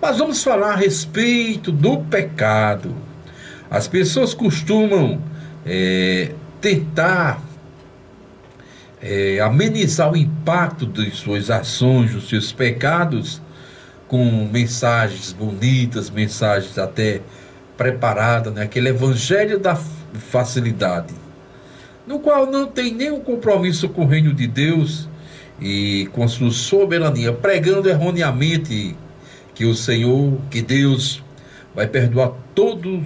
Mas vamos falar a respeito do pecado. As pessoas costumam tentar amenizar o impacto de suas ações, dos seus pecados, com mensagens bonitas, mensagens até preparadas, né? Aquele evangelho da facilidade, no qual não tem nenhum compromisso com o reino de Deus e com a sua soberania, pregando erroneamente que o Senhor, que Deus vai perdoar todo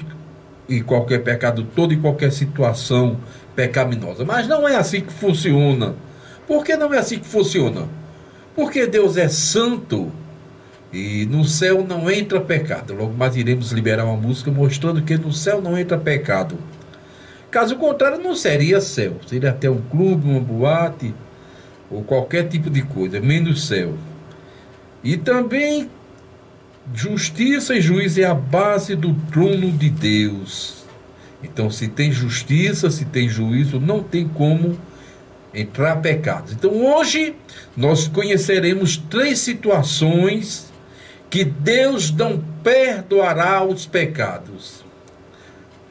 e qualquer pecado, toda e qualquer situação pecaminosa. Mas não é assim que funciona. Por que não é assim que funciona? Porque Deus é santo e no céu não entra pecado. Logo mais iremos liberar uma música mostrando que no céu não entra pecado. Caso contrário, não seria céu. Seria até um clube, uma boate ou qualquer tipo de coisa, menos céu. E também justiça e juízo é a base do trono de Deus. Então, se tem justiça, se tem juízo, não tem como entrar pecados. Então, hoje nós conheceremos 3 situações que Deus não perdoará os pecados.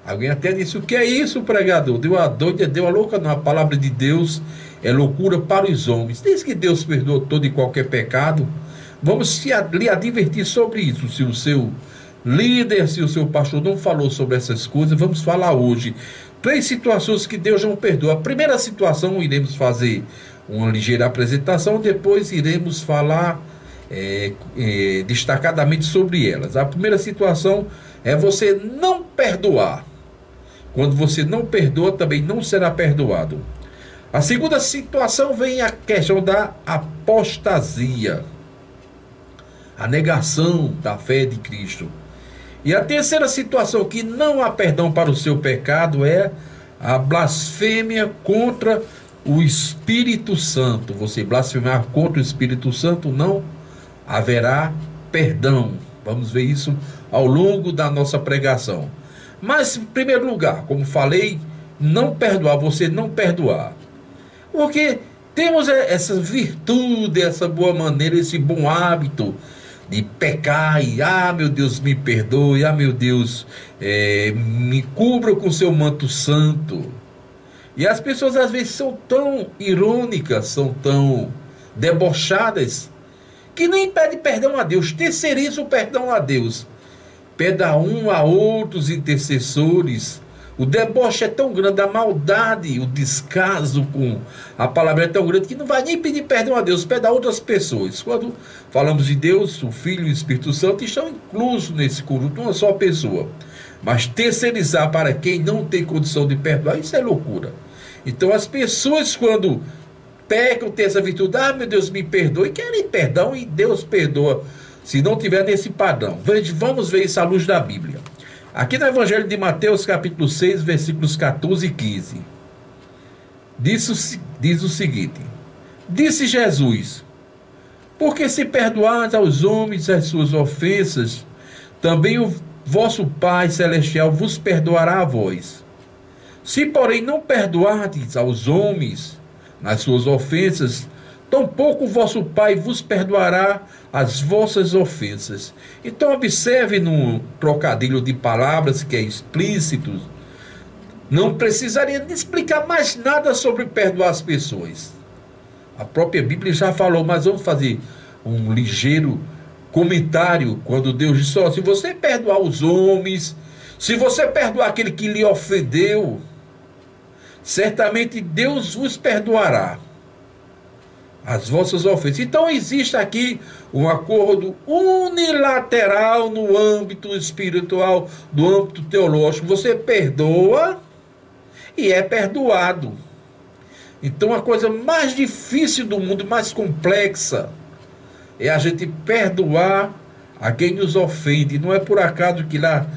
Alguém até disse: o que é isso, pregador? Deu a doida, deu a louca? Não, a palavra de Deus é loucura para os homens. Diz que Deus perdoa todo e qualquer pecado. Vamos lhe advertir sobre isso. Se o seu líder, se o seu pastor não falou sobre essas coisas, vamos falar hoje. 3 situações que Deus não perdoa. A primeira situação, iremos fazer uma ligeira apresentação, depois iremos falar destacadamente sobre elas. A primeira situação é você não perdoar. Quando você não perdoa, também não será perdoado. A segunda situação vem a questão da apostasia, a negação da fé de Cristo. E a terceira situação que não há perdão para o seu pecado é a blasfêmia contra o Espírito Santo. Você blasfemar contra o Espírito Santo, não haverá perdão. Vamos ver isso ao longo da nossa pregação. Mas, em primeiro lugar, como falei, não perdoar, você não perdoar. Porque temos essa virtude, essa boa maneira, esse bom hábito de pecar e, meu Deus, me perdoe, meu Deus, me cubra com seu manto santo. E as pessoas às vezes são tão irônicas, são tão debochadas, que nem pede perdão a Deus, terceiriza o perdão a Deus. Peda um a outros intercessores. O deboche é tão grande, a maldade, o descaso com a palavra é tão grande que não vai nem pedir perdão a Deus, pede a outras pessoas. Quando falamos de Deus, o Filho e o Espírito Santo estão inclusos nesse conjunto, uma só pessoa. Mas terceirizar para quem não tem condição de perdoar, isso é loucura. Então as pessoas, quando pecam, têm essa virtude, meu Deus, me perdoe, querem perdão e Deus perdoa, se não tiver nesse padrão. Vamos ver isso à luz da Bíblia. Aqui no Evangelho de Mateus, capítulo 6, versículos 14 e 15. Diz o seguinte: disse Jesus: porque se perdoardes aos homens as suas ofensas, também o vosso Pai Celestial vos perdoará a vós. Se, porém, não perdoardes aos homens nas suas ofensas, tampouco o vosso Pai vos perdoará as vossas ofensas. Então observe no trocadilho de palavras que é explícito. Não precisaria de explicar mais nada sobre perdoar as pessoas. A própria Bíblia já falou, mas vamos fazer um ligeiro comentário quando Deus diz: se você perdoar os homens, se você perdoar aquele que lhe ofendeu, certamente Deus vos perdoará as vossas ofensas. Então existe aqui um acordo unilateral no âmbito espiritual, no âmbito teológico. Você perdoa e é perdoado. Então a coisa mais difícil do mundo, mais complexa, é a gente perdoar a quem nos ofende. Não é por acaso que lá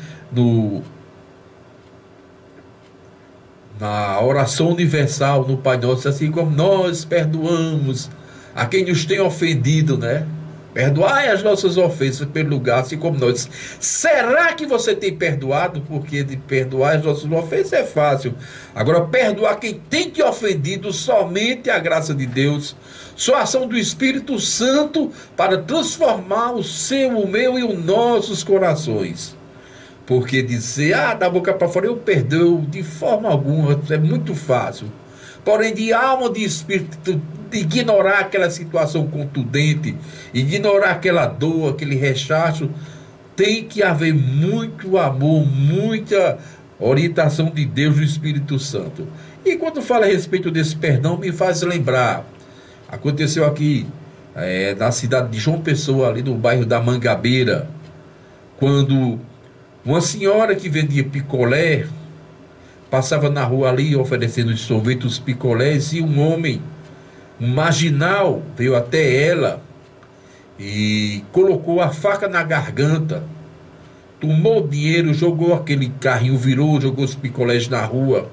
na oração universal, no Pai Nosso, assim como nós perdoamos a quem nos tem ofendido, né? Perdoai as nossas ofensas pelo lugar, assim como nós. Será que você tem perdoado? Porque de perdoar as nossas ofensas é fácil. Agora, perdoar quem tem te ofendido, somente a graça de Deus, só a ação do Espírito Santo para transformar o seu, o meu e os nossos corações. Porque dizer, da boca para fora eu perdoo, de forma alguma, é muito fácil. Porém, de alma, de espírito, de ignorar aquela situação contundente, ignorar aquela dor, aquele rechaço, tem que haver muito amor, muita orientação de Deus, do Espírito Santo. E quando fala a respeito desse perdão, me faz lembrar, aconteceu aqui na cidade de João Pessoa, ali no bairro da Mangabeira, quando uma senhora que vendia picolé passava na rua ali oferecendo os sorvetes, os picolés, e um homem, um marginal, veio até ela e colocou a faca na garganta, tomou o dinheiro, jogou aquele carrinho, virou, jogou os picolés na rua,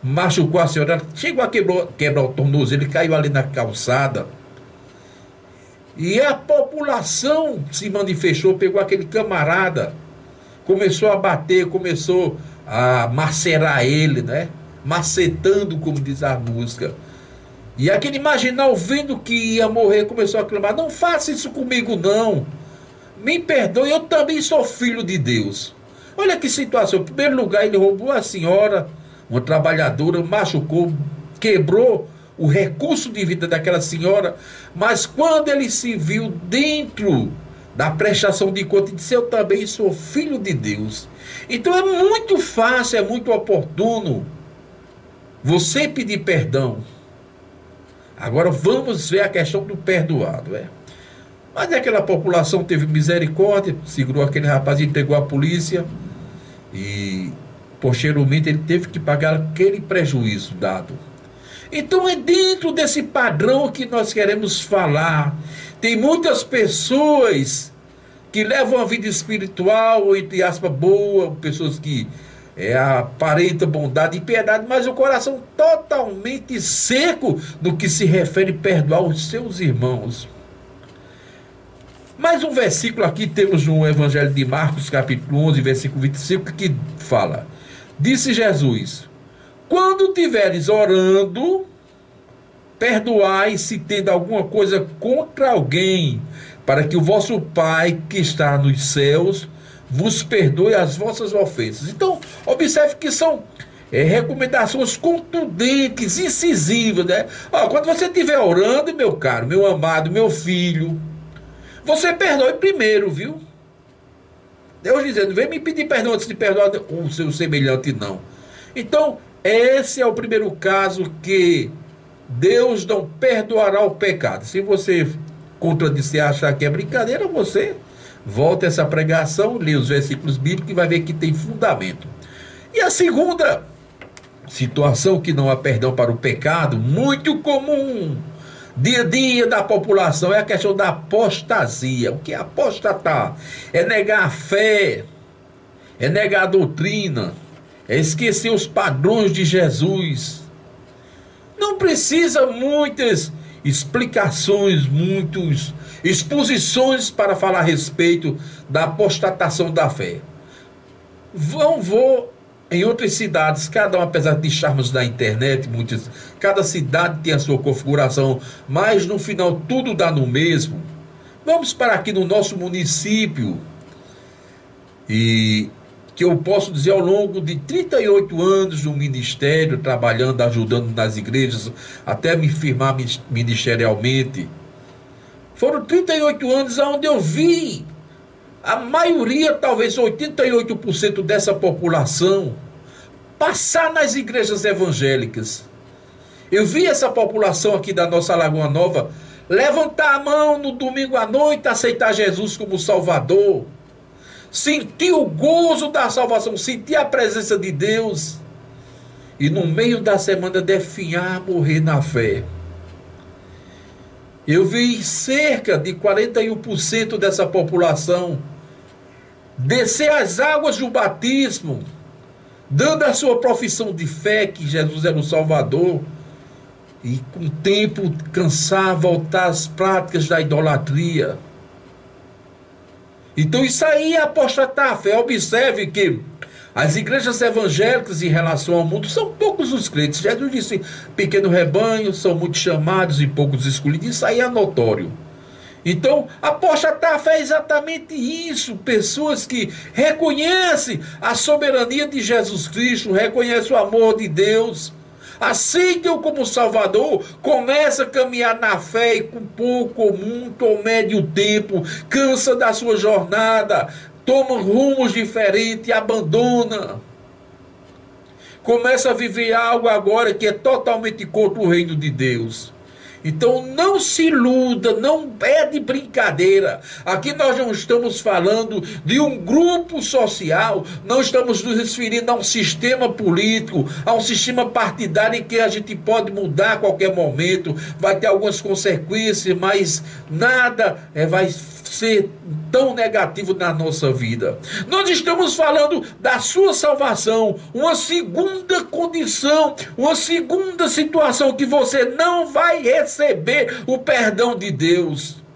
machucou a senhora, chegou a quebrar o tornozelo, ele caiu ali na calçada. E a população se manifestou, pegou aquele camarada, começou a bater, começou a macerar ele, né? Macetando, como diz a música. E aquele marginal, vendo que ia morrer, começou a clamar: não faça isso comigo não, me perdoe, eu também sou filho de Deus. Olha que situação. Em primeiro lugar, ele roubou a senhora, uma trabalhadora, machucou, quebrou o recurso de vida daquela senhora. Mas quando ele se viu dentro da prestação de conta, e disse: eu também sou filho de Deus. Então é muito fácil, é muito oportuno você pedir perdão. Agora vamos ver a questão do perdoado. Mas aquela população teve misericórdia, segurou aquele rapaz e entregou à polícia. E posteriormente ele teve que pagar aquele prejuízo dado. Então é dentro desse padrão que nós queremos falar. Tem muitas pessoas que levam a vida espiritual, entre aspas, boa, pessoas que aparentam bondade e piedade, mas o coração totalmente seco no que se refere a perdoar os seus irmãos. Mais um versículo aqui temos no Evangelho de Marcos, capítulo 11, versículo 25, que fala: disse Jesus: quando tiveres orando, perdoai se tendo alguma coisa contra alguém, para que o vosso Pai que está nos céus vos perdoe as vossas ofensas. Então, observe que são recomendações contundentes, incisivas, né? Quando você estiver orando, meu caro, meu amado, meu filho, você perdoe primeiro, viu? Deus dizendo: vem me pedir perdão antes de perdoar o seu semelhante, não. Então, esse é o primeiro caso que Deus não perdoará o pecado. Se você contradizer, achar que é brincadeira, você volta essa pregação, lê os versículos bíblicos e vai ver que tem fundamento. E a segunda situação que não há perdão para o pecado, muito comum, dia a dia da população, é a questão da apostasia. O que é apostatar? É negar a fé, é negar a doutrina, é esquecer os padrões de Jesus. Não precisa muitas explicações, muitas exposições para falar a respeito da apostatação da fé. Vou em outras cidades, cada uma, apesar de estarmos na internet, cada cidade tem a sua configuração, mas no final tudo dá no mesmo. Vamos para aqui no nosso município, e que eu posso dizer, ao longo de 38 anos no ministério, trabalhando, ajudando nas igrejas, até me firmar ministerialmente, foram 38 anos onde eu vi a maioria, talvez 88% dessa população, passar nas igrejas evangélicas. Eu vi essa população aqui da nossa Lagoa Nova levantar a mão no domingo à noite, aceitar Jesus como Salvador, sentir o gozo da salvação, sentir a presença de Deus, e no meio da semana definhar, morrer na fé. Eu vi cerca de 41% dessa população descer as águas do batismo, dando a sua profissão de fé que Jesus era o Salvador, e com o tempo cansar, voltar às práticas da idolatria. Então isso aí é apostatar a fé. Observe que as igrejas evangélicas em relação ao mundo são poucos os crentes. Jesus disse, pequeno rebanho, são muitos chamados e poucos escolhidos. Isso aí é notório. Então, apostatar a fé é exatamente isso. Pessoas que reconhecem a soberania de Jesus Cristo, reconhecem o amor de Deus, aceitam como Salvador, começa a caminhar na fé e com pouco ou muito ou médio tempo, cansa da sua jornada, toma rumos diferentes, abandona. Começa a viver algo agora que é totalmente contra o reino de Deus. Então não se iluda, não é de brincadeira. Aqui nós não estamos falando de um grupo social, não estamos nos referindo a um sistema político, a um sistema partidário em que a gente pode mudar a qualquer momento, vai ter algumas consequências, mas nada vai ser tão negativo na nossa vida. Nós estamos falando da sua salvação, uma segunda condição, uma segunda situação que você não vai receber o perdão de Deus.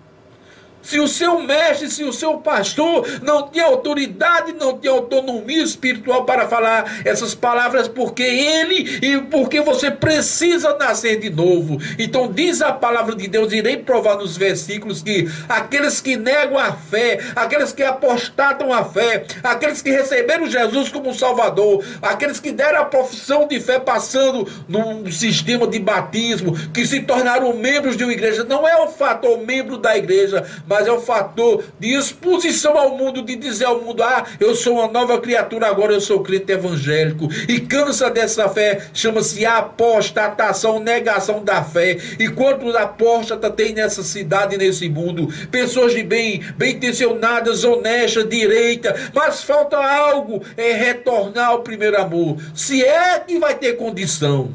Se o seu mestre, se o seu pastor não tem autoridade, não tem autonomia espiritual para falar essas palavras, porque ele e porque você precisa nascer de novo. Então diz a palavra de Deus, irei provar nos versículos, que aqueles que negam a fé, aqueles que apostatam a fé, aqueles que receberam Jesus como Salvador, aqueles que deram a profissão de fé passando num sistema de batismo, que se tornaram membros de uma igreja, não é o fator membro da igreja, mas é o fator de exposição ao mundo, de dizer ao mundo, eu sou uma nova criatura, agora eu sou crente evangélico, e cansa dessa fé, chama-se apostatação, negação da fé. E quantos apóstatas tem nessa cidade, nesse mundo? Pessoas de bem intencionadas, honestas, direita, mas falta algo, é retornar ao primeiro amor, se é que vai ter condição.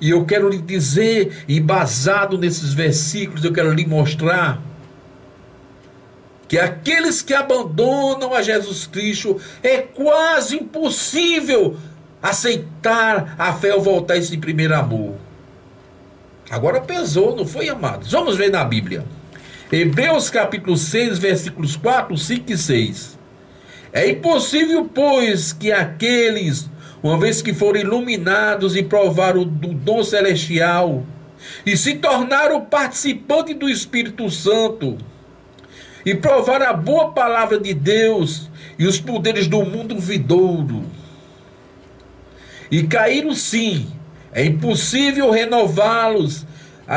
E eu quero lhe dizer, embasado nesses versículos, eu quero lhe mostrar que aqueles que abandonam a Jesus Cristo, é quase impossível aceitar a fé ou voltar a esse primeiro amor. Agora pesou, não foi, amados? Vamos ver na Bíblia. Hebreus capítulo 6, versículos 4, 5 e 6. É impossível, pois, que aqueles, uma vez que foram iluminados e provaram do dom celestial, e se tornaram participantes do Espírito Santo, e provaram a boa palavra de Deus e os poderes do mundo vindouro, e caíram sim, é impossível renová-los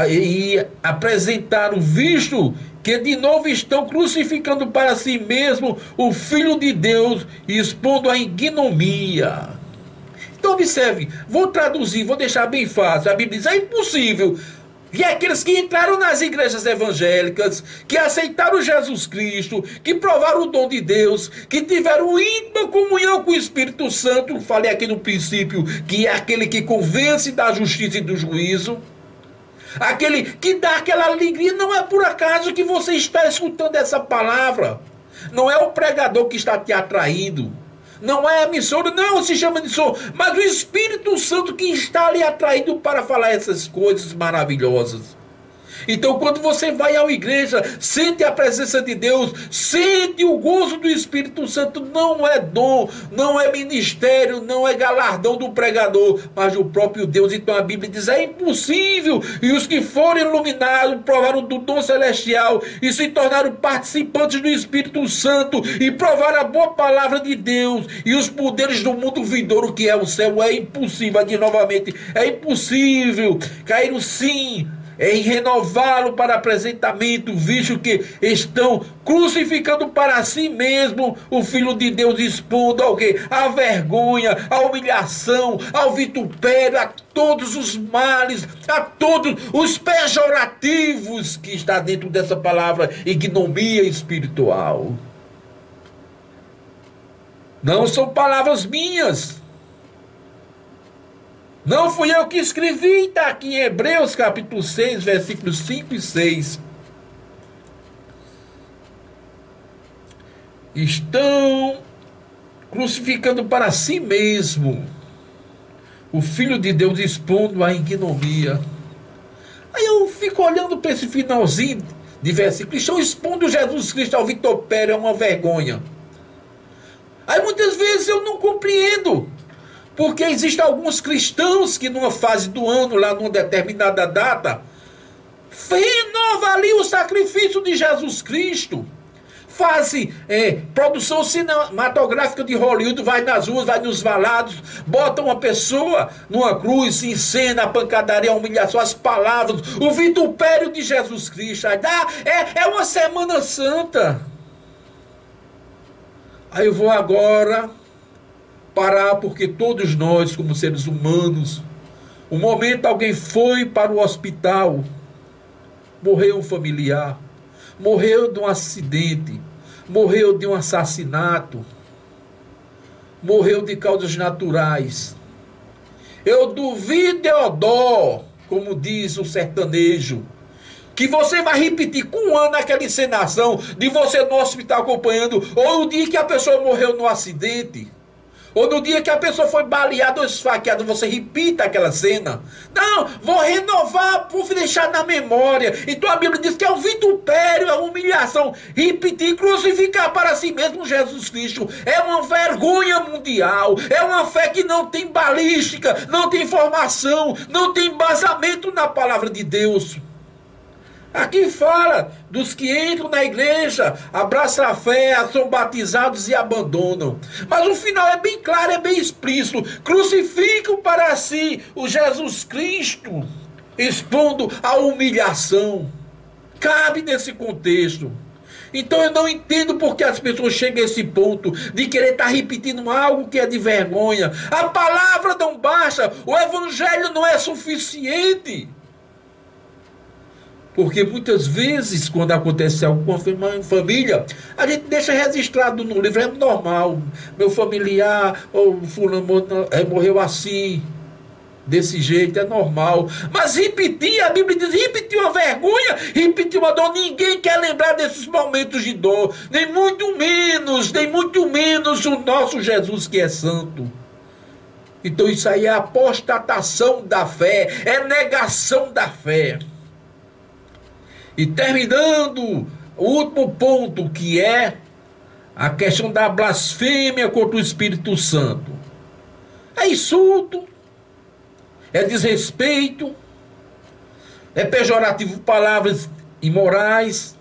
e apresentaram, visto que de novo estão crucificando para si mesmo o Filho de Deus e expondo a ignomia. Então observe, vou traduzir, vou deixar bem fácil. A Bíblia diz, é impossível. E aqueles que entraram nas igrejas evangélicas, que aceitaram Jesus Cristo, que provaram o dom de Deus, que tiveram íntima comunhão com o Espírito Santo, falei aqui no princípio, que é aquele que convence da justiça e do juízo, aquele que dá aquela alegria. Não é por acaso que você está escutando essa palavra, não é o pregador que está te atraindo, não é a emissora, não se chama de som, mas o Espírito Santo que está ali atraído para falar essas coisas maravilhosas. Então quando você vai à igreja, sente a presença de Deus, sente o gozo do Espírito Santo. Não é dom, não é ministério, não é galardão do pregador, mas do próprio Deus. Então a Bíblia diz, é impossível. E os que foram iluminados, provaram do dom celestial e se tornaram participantes do Espírito Santo e provaram a boa palavra de Deus e os poderes do mundo vindouro, que é o céu, é impossível. Aqui novamente, é impossível. Caíram sim em renová-lo para apresentamento, visto que estão crucificando para si mesmo o Filho de Deus, expondo ao quê? A vergonha, a humilhação, ao vitupério, a todos os males, a todos os pejorativos que está dentro dessa palavra, ignomia espiritual. Não são palavras minhas. Não fui eu que escrevi, está aqui em Hebreus capítulo 6, versículos 5 e 6. Estão crucificando para si mesmo o Filho de Deus, expondo a ignomia. Aí eu fico olhando para esse finalzinho de versículos estão expondo Jesus Cristo ao vitupério, é uma vergonha. Aí muitas vezes eu não compreendo, porque existem alguns cristãos que numa fase do ano, lá numa determinada data, renova ali o sacrifício de Jesus Cristo. Faz produção cinematográfica de Hollywood, vai nas ruas, vai nos valados, bota uma pessoa numa cruz, encena a pancadaria, a humilhação, as palavras, o vitupério de Jesus Cristo. Aí é uma Semana Santa. Aí eu vou agora parar, porque todos nós, como seres humanos, um momento alguém foi para o hospital, morreu um familiar, morreu de um acidente, morreu de um assassinato, morreu de causas naturais. Eu duvido, Deodó, como diz o sertanejo, que você vai repetir com um ano aquela encenação de você no hospital acompanhando, ou o dia que a pessoa morreu no acidente, ou no dia que a pessoa foi baleada ou esfaqueada, você repita aquela cena. Não, vou renovar, vou deixar na memória. Então a Bíblia diz que é um vitupério, é uma humilhação. Repetir, crucificar para si mesmo Jesus Cristo é uma vergonha mundial. É uma fé que não tem balística, não tem formação, não tem embasamento na palavra de Deus. Aqui fala dos que entram na igreja, abraçam a fé, são batizados e abandonam. Mas o final é bem claro, é bem explícito. Crucificam para si o Jesus Cristo, expondo a humilhação. Cabe nesse contexto. Então eu não entendo porque as pessoas chegam a esse ponto de querer estar repetindo algo que é de vergonha. A palavra não basta, o evangelho não é suficiente. Porque muitas vezes, quando acontece algo com a família, a gente deixa registrado no livro, é normal. Meu familiar, ou fulano morreu assim, desse jeito, é normal. Mas repetir, a Bíblia diz, repetir uma vergonha, repetir uma dor. Ninguém quer lembrar desses momentos de dor. Nem muito menos o nosso Jesus que é santo. Então isso aí é apostatação da fé, é negação da fé. E terminando, o último ponto, que é a questão da blasfêmia contra o Espírito Santo. É insulto, é desrespeito, é pejorativo, palavras imorais.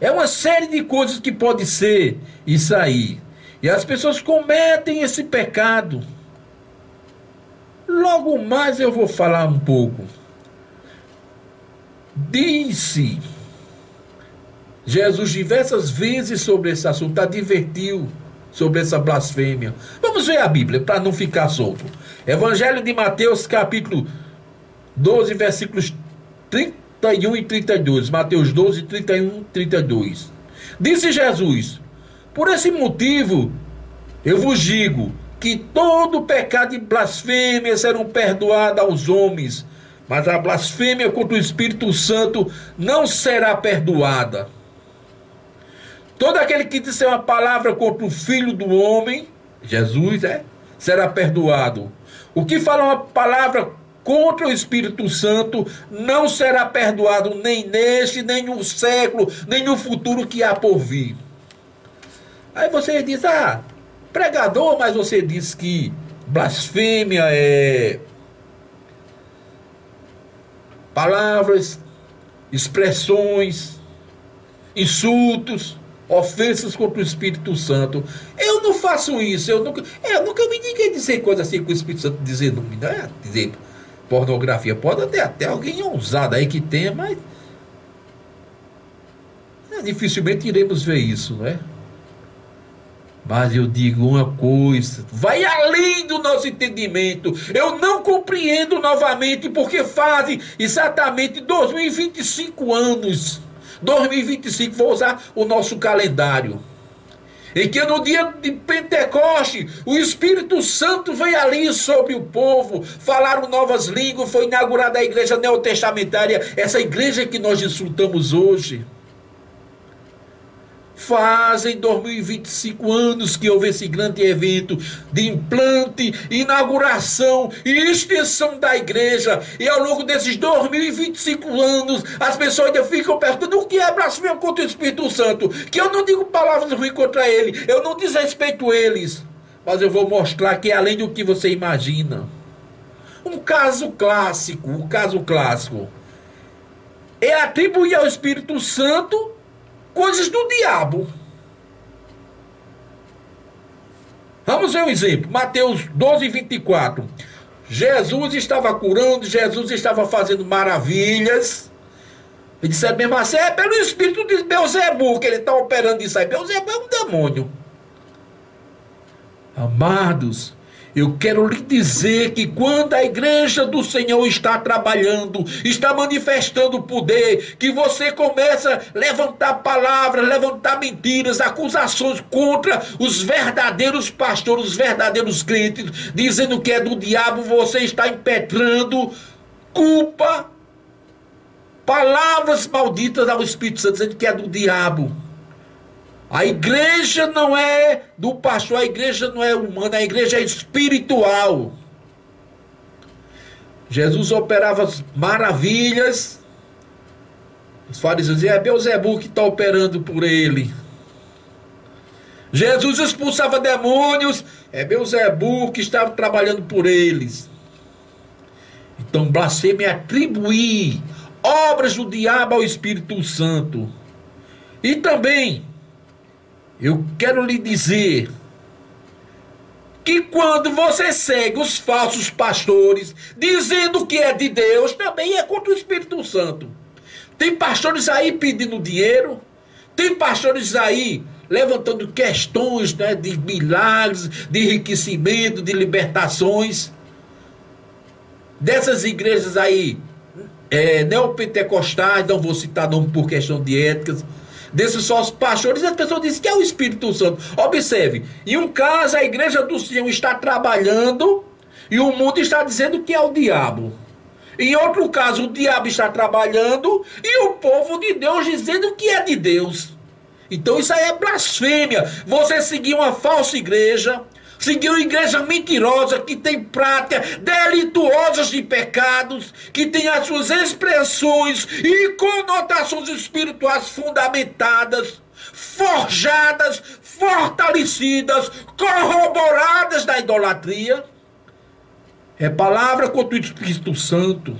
É uma série de coisas que pode ser isso aí. E as pessoas cometem esse pecado. Logo mais eu vou falar um pouco. Disse Jesus diversas vezes sobre esse assunto, advertiu sobre essa blasfêmia. Vamos ver a Bíblia para não ficar solto. Evangelho de Mateus, capítulo 12, versículos 31 e 32. Mateus 12, 31 e 32. Disse Jesus: por esse motivo eu vos digo que todo pecado e blasfêmia serão perdoados aos homens, mas a blasfêmia contra o Espírito Santo não será perdoada. Todo aquele que disser uma palavra contra o Filho do Homem, Jesus, será perdoado. O que fala uma palavra contra o Espírito Santo não será perdoado, nem neste, nem no século, nem no futuro que há por vir. Aí você diz, pregador, mas você diz que blasfêmia é palavras, expressões, insultos, ofensas contra o Espírito Santo. Eu não faço isso. Eu nunca vi ninguém dizer coisa assim com o Espírito Santo, dizer nome, não é? Dizer pornografia. Pode até alguém ousado aí que tenha, mas dificilmente iremos ver isso, não é? Mas eu digo uma coisa, vai além do nosso entendimento. Eu não compreendo novamente porque fazem exatamente 2025 anos. 2025, vou usar o nosso calendário. Em que no dia de Pentecoste, o Espírito Santo veio ali sobre o povo, falaram novas línguas, foi inaugurada a igreja neotestamentária, essa igreja que nós desfrutamos hoje. Fazem 2025 anos que houve esse grande evento de implante, inauguração e extensão da igreja. E ao longo desses 2025 anos, as pessoas ainda ficam perguntando o que é blasfêmia contra o Espírito Santo. Que eu não digo palavras ruins contra ele, eu não desrespeito eles. Mas eu vou mostrar que é além do que você imagina. Um caso clássico é atribuir ao Espírito Santo coisas do diabo. Vamos ver um exemplo. Mateus 12, 24. Jesus estava curando, Jesus estava fazendo maravilhas. E disseram mesmo assim, é pelo Espírito de Beelzebu que ele está operando isso aí. Beelzebu é um demônio. Amados, eu quero lhe dizer que quando a igreja do Senhor está trabalhando, está manifestando poder, que você começa a levantar palavras, levantar mentiras, acusações contra os verdadeiros pastores, os verdadeiros crentes, dizendo que é do diabo, você está impetrando culpa, palavras malditas ao Espírito Santo, dizendo que é do diabo. A igreja não é do pastor, a igreja não é humana, a igreja é espiritual. Jesus operava as maravilhas. Os fariseus diziam, é Beelzebu que está operando por ele. Jesus expulsava demônios, é Beelzebu que estava trabalhando por eles. Então, blasfêmia é atribuir obras do diabo ao Espírito Santo. E também eu quero lhe dizer que quando você segue os falsos pastores, dizendo que é de Deus, também é contra o Espírito Santo. Tem pastores aí pedindo dinheiro, tem pastores aí levantando questões, né, de milagres, de enriquecimento, de libertações. Dessas igrejas aí, neopentecostais, não vou citar nome por questão de éticas, desses sócios pastores, as pessoas dizem que é o Espírito Santo. Observe, em um caso a igreja do Senhor está trabalhando e o mundo está dizendo que é o diabo. Em outro caso o diabo está trabalhando e o povo de Deus dizendo que é de Deus. Então isso aí é blasfêmia. Você seguir uma falsa igreja, seguir uma igreja mentirosa que tem práticas delituosas de pecados, que tem as suas expressões e conotações espirituais fundamentadas, forjadas, fortalecidas, corroboradas da idolatria. É palavra contra o Espírito Santo.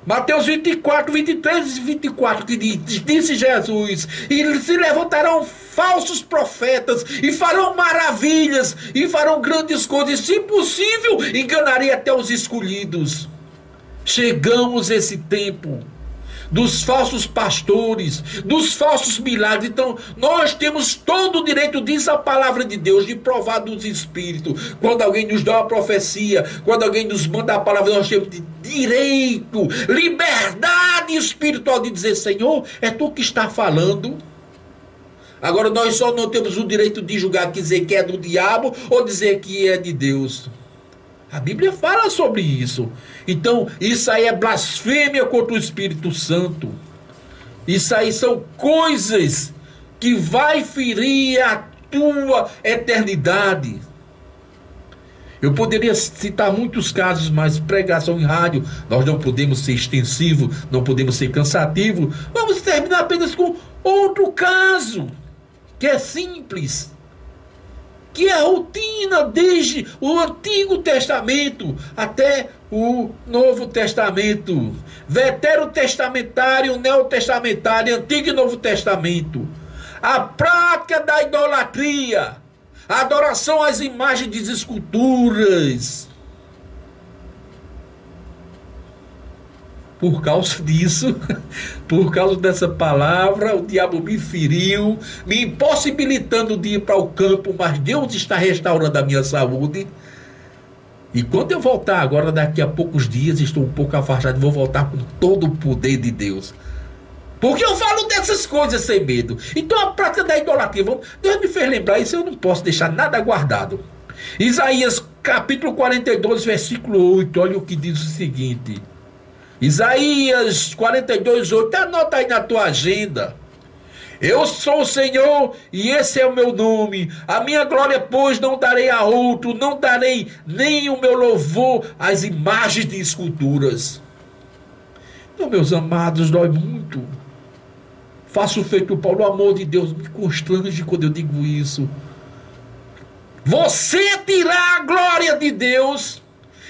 Mateus 24, 23 e 24, que disse Jesus, e se levantarão falsos profetas, e farão maravilhas, e farão grandes coisas, e se possível, enganaria até os escolhidos. Chegamos a esse tempo dos falsos pastores, dos falsos milagres. Então nós temos todo o direito, diz a palavra de Deus, de provar dos Espíritos. Quando alguém nos dá uma profecia, quando alguém nos manda a palavra, nós temos direito, liberdade espiritual de dizer, Senhor, é tu que está falando. Agora nós só não temos o direito de julgar, dizer que é do diabo ou dizer que é de Deus. A Bíblia fala sobre isso. Então, isso aí é blasfêmia contra o Espírito Santo. Isso aí são coisas que vai ferir a tua eternidade. Eu poderia citar muitos casos, mas pregação em rádio, nós não podemos ser extensivo, não podemos ser cansativo. Vamos terminar apenas com outro caso, que é simples, que é a rotina desde o Antigo Testamento até o Novo Testamento. Veterotestamentário, neotestamentário, Antigo e Novo Testamento. A prática da idolatria, a adoração às imagens de esculturas. Por causa disso, por causa dessa palavra, o diabo me feriu, me impossibilitando de ir para o campo, mas Deus está restaurando a minha saúde. E quando eu voltar agora, daqui a poucos dias, estou um pouco afastado, vou voltar com todo o poder de Deus. Porque eu falo dessas coisas sem medo. Então a prática da idolatria, Deus me fez lembrar isso, eu não posso deixar nada guardado. Isaías capítulo 42, versículo 8, olha o que diz o seguinte. Isaías 42, 8, anota aí na tua agenda. Eu sou o Senhor e esse é o meu nome. A minha glória, pois, não darei a outro, não darei nem o meu louvor às imagens de esculturas. Então, meus amados, dói muito. Faço feito Paulo, o amor de Deus me constrange quando eu digo isso. Você tirar a glória de Deus,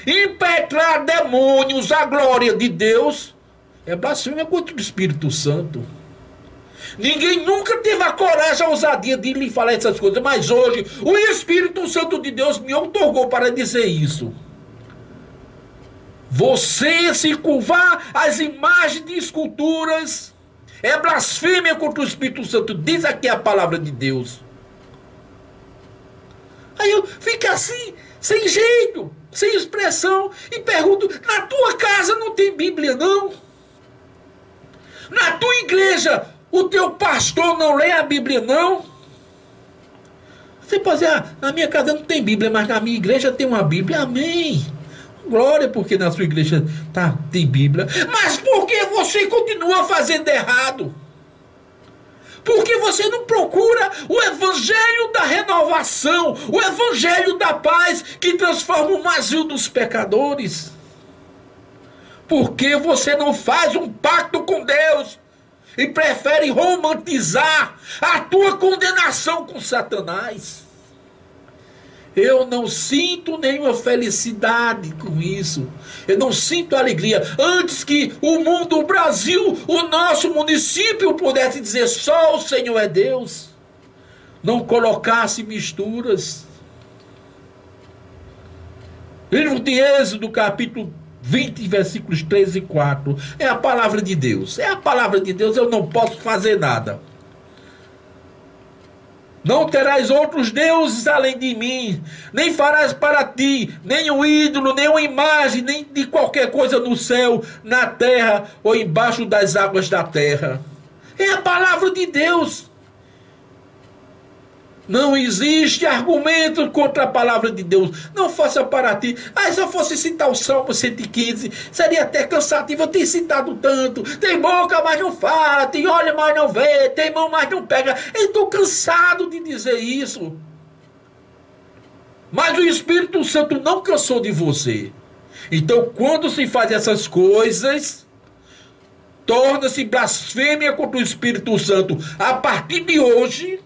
impetrar demônios à glória de Deus, é blasfêmia contra o Espírito Santo. Ninguém nunca teve a coragem, a ousadia de lhe falar essas coisas, mas hoje o Espírito Santo de Deus me outorgou para dizer isso. Você se curvar às imagens de esculturas é blasfêmia contra o Espírito Santo, diz aqui a palavra de Deus. Aí eu fico assim, sem jeito, sem expressão, e pergunto: na tua casa não tem Bíblia, não? Na tua igreja o teu pastor não lê a Bíblia, não? Você pode dizer: na minha casa não tem Bíblia, mas na minha igreja tem uma Bíblia. Amém. Glória, porque na sua igreja tem Bíblia. Mas por que você continua fazendo errado? Porque você não procura o evangelho da renovação, o evangelho da paz que transforma o vazio dos pecadores? Porque você não faz um pacto com Deus e prefere romantizar a tua condenação com Satanás? Eu não sinto nenhuma felicidade com isso. Eu não sinto alegria. Antes que o mundo, o Brasil, o nosso município pudesse dizer só o Senhor é Deus, não colocasse misturas. Livro de Êxodo, capítulo 20, versículos 3 e 4. É a palavra de Deus. É a palavra de Deus, eu não posso fazer nada. Não terás outros deuses além de mim, nem farás para ti nenhum ídolo, nenhuma imagem, nem de qualquer coisa no céu, na terra ou embaixo das águas da terra. É a palavra de Deus. Não existe argumento contra a palavra de Deus. Não faça para ti. Se eu fosse citar o Salmo 115, seria até cansativo. Eu tenho citado tanto. Tem boca, mas não fala. Tem olho, mas não vê. Tem mão, mas não pega. Eu estou cansado de dizer isso. Mas o Espírito Santo não cansou de você. Então, quando se faz essas coisas, torna-se blasfêmia contra o Espírito Santo. A partir de hoje,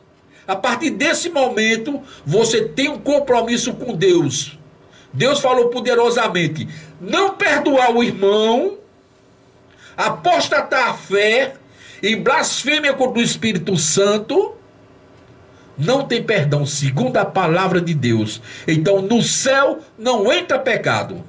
a partir desse momento, você tem um compromisso com Deus. Deus falou poderosamente: não perdoar o irmão, apostatar a fé e blasfêmia contra o Espírito Santo, não tem perdão, segundo a palavra de Deus. Então, no céu não entra pecado.